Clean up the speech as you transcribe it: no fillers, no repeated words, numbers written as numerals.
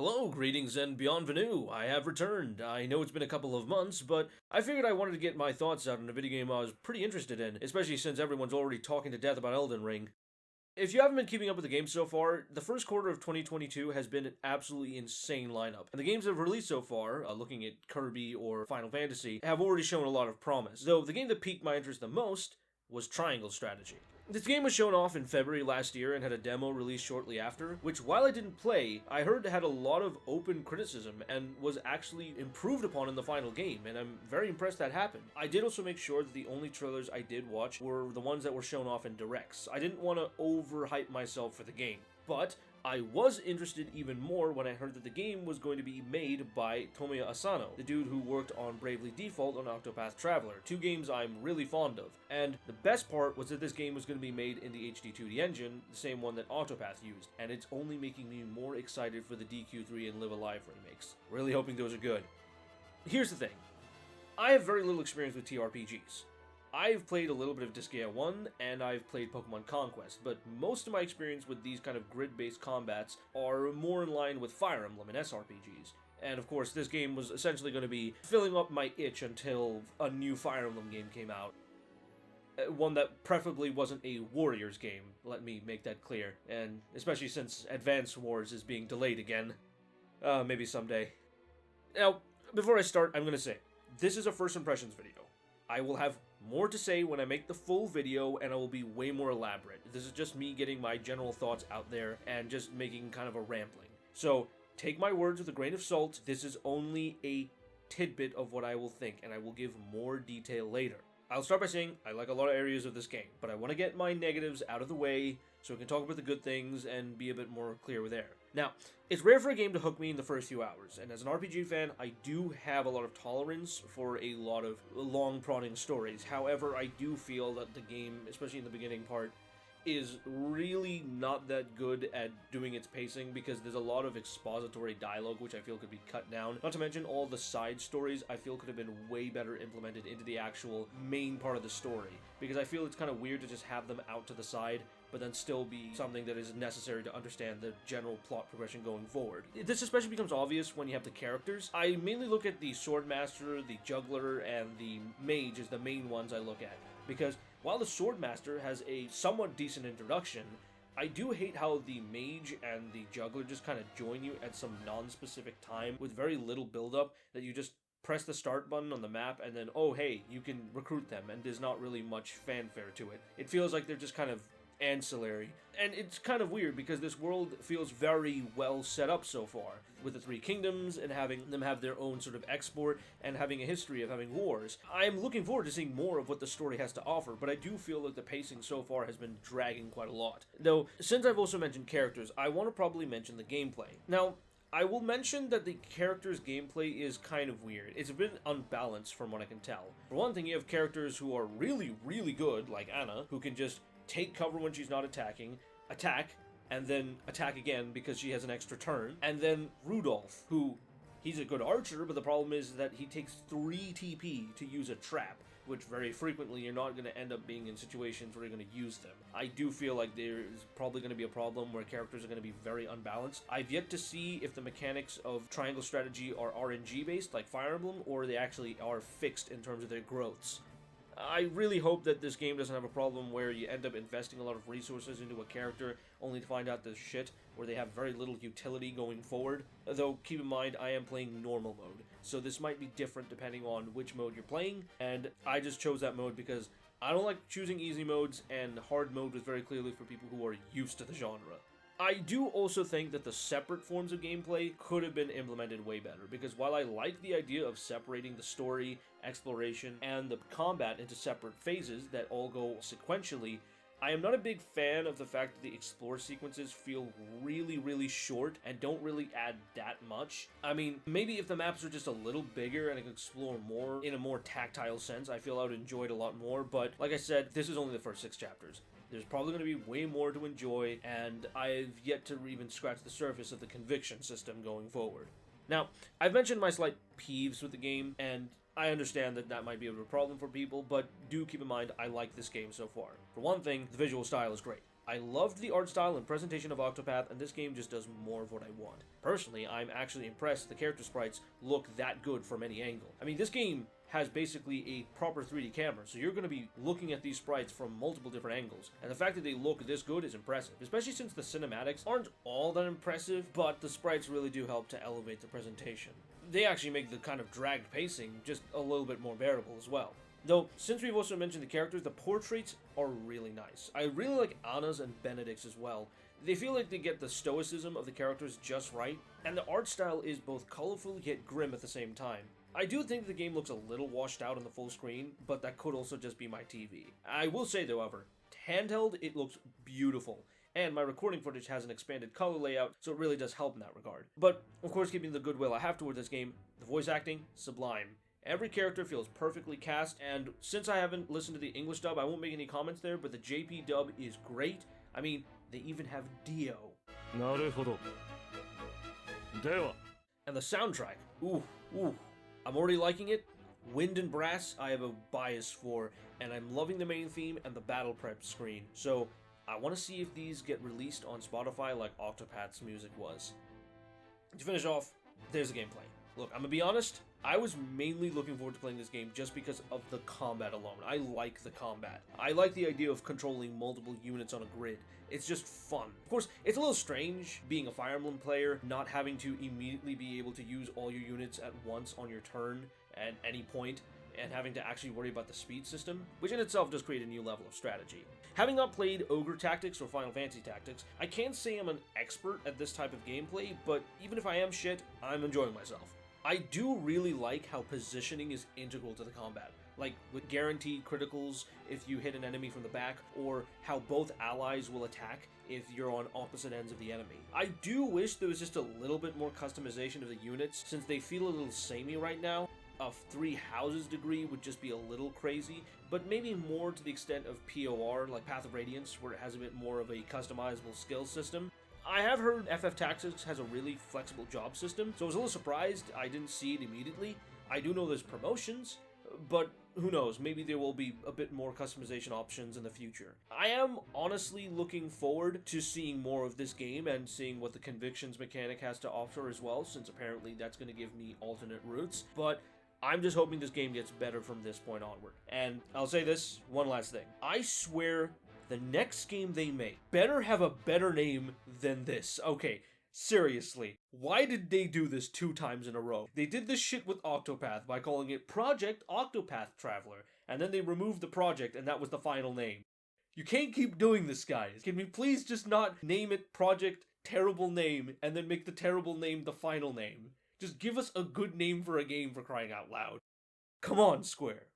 Hello, greetings and bienvenue. I have returned. I know it's been a couple of months, but I figured I wanted to get my thoughts out on a video game I was pretty interested in, especially since everyone's already talking to death about Elden Ring. If you haven't been keeping up with the game so far, the first quarter of 2022 has been an absolutely insane lineup. And the games that have released so far, looking at Kirby or Final Fantasy, have already shown a lot of promise. Though the game that piqued my interest the most was Triangle Strategy. This game was shown off in February last year and had a demo released shortly after, which while I didn't play, I heard had a lot of open criticism and was actually improved upon in the final game, and I'm very impressed that happened. I did also make sure that the only trailers I did watch were the ones that were shown off in directs. I didn't want to overhype myself for the game, but I was interested even more when I heard that the game was going to be made by Tomoya Asano, the dude who worked on Bravely Default and Octopath Traveler, two games I'm really fond of. And the best part was that this game was going to be made in the HD2D engine, the same one that Octopath used, and it's only making me more excited for the DQ3 and Live Alive remakes. Really hoping those are good. Here's the thing. I have very little experience with TRPGs. I've played a little bit of Disgaea 1, and I've played Pokemon Conquest, but most of my experience with these kind of grid-based combats are more in line with Fire Emblem and SRPGs. And of course, this game was essentially going to be filling up my itch until a new Fire Emblem game came out. One that preferably wasn't a Warriors game, let me make that clear, and especially since Advance Wars is being delayed again. Maybe someday. Now, before I start, I'm going to say, this is a first impressions video. I will have more to say when I make the full video, and I will be way more elaborate. This is just me getting my general thoughts out there and just making kind of a rambling. So, take my words with a grain of salt. This is only a tidbit of what I will think, and I will give more detail later. I'll start by saying I like a lot of areas of this game, but I want to get my negatives out of the way so we can talk about the good things and be a bit more clear with air. Now, it's rare for a game to hook me in the first few hours, and as an RPG fan, I do have a lot of tolerance for a lot of long prodding stories. However, I do feel that the game, especially in the beginning part, is really not that good at doing its pacing because there's a lot of expository dialogue which I feel could be cut down. Not to mention all the side stories I feel could have been way better implemented into the actual main part of the story, because I feel it's kind of weird to just have them out to the side but then still be something that is necessary to understand the general plot progression going forward. This especially becomes obvious when you have the characters. I mainly look at the Swordmaster, the Juggler, and the Mage as the main ones I look at, because while the Swordmaster has a somewhat decent introduction, I do hate how the Mage and the Juggler just kind of join you at some non-specific time with very little build-up, that you just press the start button on the map and then, oh hey, you can recruit them, and there's not really much fanfare to it. It feels like they're just kind of ancillary. And it's kind of weird because this world feels very well set up so far, with the Three Kingdoms and having them have their own sort of export and having a history of having wars. I'm looking forward to seeing more of what the story has to offer, but I do feel like the pacing so far has been dragging quite a lot. Though, since I've also mentioned characters, I want to probably mention the gameplay. Now, I will mention that the character's gameplay is kind of weird. It's a bit unbalanced from what I can tell. For one thing, you have characters who are really, really good, like Anna, who can just take cover when she's not attacking, attack, and then attack again because she has an extra turn. And then Rudolph, who, he's a good archer, but the problem is that he takes 3 TP to use a trap, which very frequently you're not going to end up being in situations where you're going to use them. I do feel like there is probably going to be a problem where characters are going to be very unbalanced. I've yet to see if the mechanics of Triangle Strategy are RNG based, like Fire Emblem, or they actually are fixed in terms of their growths. I really hope that this game doesn't have a problem where you end up investing a lot of resources into a character only to find out this shit, where they have very little utility going forward. Though, keep in mind, I am playing normal mode, so this might be different depending on which mode you're playing, and I just chose that mode because I don't like choosing easy modes, and hard mode was very clearly for people who are used to the genre. I do also think that the separate forms of gameplay could have been implemented way better, because while I like the idea of separating the story, exploration, and the combat into separate phases that all go sequentially, I am not a big fan of the fact that the explore sequences feel really, really short and don't really add that much. I mean, maybe if the maps are just a little bigger and I could explore more in a more tactile sense, I feel I would enjoy it a lot more, but like I said, this is only the first 6 chapters. There's probably going to be way more to enjoy, and I've yet to even scratch the surface of the conviction system going forward. Now, I've mentioned my slight peeves with the game, and I understand that that might be a problem for people, but do keep in mind I like this game so far. For one thing, the visual style is great. I loved the art style and presentation of Octopath, and this game just does more of what I want. Personally, I'm actually impressed the character sprites look that good from any angle. I mean, this game has basically a proper 3D camera, so you're going to be looking at these sprites from multiple different angles, and the fact that they look this good is impressive, especially since the cinematics aren't all that impressive, but the sprites really do help to elevate the presentation. They actually make the kind of dragged pacing just a little bit more bearable as well. Though, since we've also mentioned the characters, the portraits are really nice. I really like Anna's and Benedict's as well. They feel like they get the stoicism of the characters just right, and the art style is both colorful yet grim at the same time. I do think the game looks a little washed out on the full screen, but that could also just be my TV. I will say, though, however, handheld, it looks beautiful, and my recording footage has an expanded color layout, so it really does help in that regard. But, of course, keeping the goodwill I have toward this game, the voice acting, sublime. Every character feels perfectly cast, and since I haven't listened to the English dub, I won't make any comments there, but the JP dub is great. I mean, they even have Dio. なるほど。では。 And the soundtrack, ooh. I'm already liking it. Wind and Brass, I have a bias for, and I'm loving the main theme and the battle prep screen. So, I want to see if these get released on Spotify like Octopath's music was. To finish off, there's the gameplay. Look, I'm gonna be honest, I was mainly looking forward to playing this game just because of the combat alone. I like the combat. I like the idea of controlling multiple units on a grid. It's just fun. Of course, it's a little strange being a Fire Emblem player, not having to immediately be able to use all your units at once on your turn at any point, and having to actually worry about the speed system, which in itself does create a new level of strategy. Having not played Ogre Tactics or Final Fantasy Tactics, I can't say I'm an expert at this type of gameplay, but even if I am shit, I'm enjoying myself. I do really like how positioning is integral to the combat, like with guaranteed criticals if you hit an enemy from the back, or how both allies will attack if you're on opposite ends of the enemy. I do wish there was just a little bit more customization of the units, since they feel a little samey right now. A Three Houses degree would just be a little crazy, but maybe more to the extent of POR, like Path of Radiance, where it has a bit more of a customizable skill system. I have heard FF Tactics has a really flexible job system, so I was a little surprised I didn't see it immediately. I do know there's promotions, but who knows, maybe there will be a bit more customization options in the future. I am honestly looking forward to seeing more of this game and seeing what the Convictions mechanic has to offer as well, since apparently that's going to give me alternate routes, but I'm just hoping this game gets better from this point onward. And I'll say this, one last thing. I swear the next game they make better have a better name than this. Okay, seriously, why did they do this 2 times in a row? They did this shit with Octopath by calling it Project Octopath Traveler, and then they removed the project and that was the final name. You can't keep doing this, guys. Can we please just not name it Project Terrible Name and then make the terrible name the final name? Just give us a good name for a game, for crying out loud. Come on, Square.